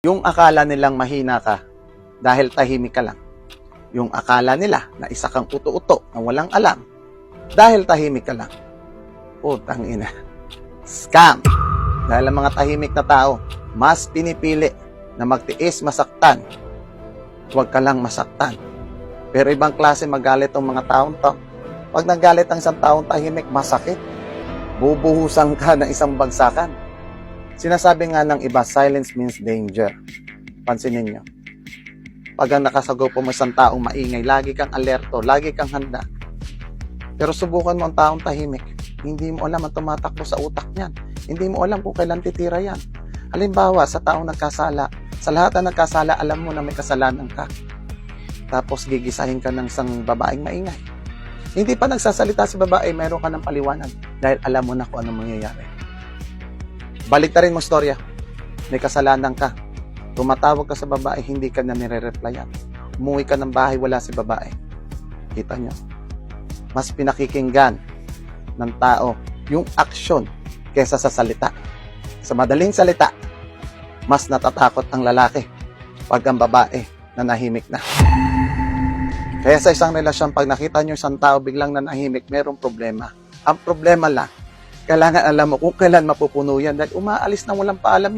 Yung akala nilang mahina ka dahil tahimik ka lang. Yung akala nila na isa kang uto-uto na walang alam dahil tahimik ka lang. Putang ina. Scam! Dahil ang mga tahimik na tao, mas pinipili na magtiis masaktan. Huwag ka lang masaktan. Pero ibang klase magalit ang mga taong to. Pag nagalit ang isang taong tahimik, masakit. Bubuhusan ka ng isang bagsakan. Sinasabi nga ng iba, silence means danger. Pansinin nyo. Pag ang nakasagopo mo isang taong maingay, lagi kang alerto, lagi kang handa. Pero subukan mo ang taong tahimik. Hindi mo alam ang tumatakbo sa utak niyan. Hindi mo alam kung kailan titira yan. Halimbawa, sa taong nagkasala, sa lahat na nagkasala, alam mo na may kasalanan ka. Tapos gigisahin ka ng isang babaeng maingay. Hindi pa nagsasalita si babae, meron ka ng paliwanag dahil alam mo na kung anong mangyayari. Balik na rin mo storya. May kasalanan ka. Tumatawag ka sa babae, hindi ka na nire-replyan. Umuwi ka ng bahay, wala si babae. Kita nyo. Mas pinakikinggan ng tao yung aksyon kesa sa salita. Sa madaling salita, mas natatakot ang lalaki pag ang babae nanahimik na. Kaya sa isang relasyon, pag nakita nyo isang tao biglang nanahimik, merong problema. Ang problema lang, kailangan alam mo kung kailan mapupuno yan dahil umaalis na walang paalam yan.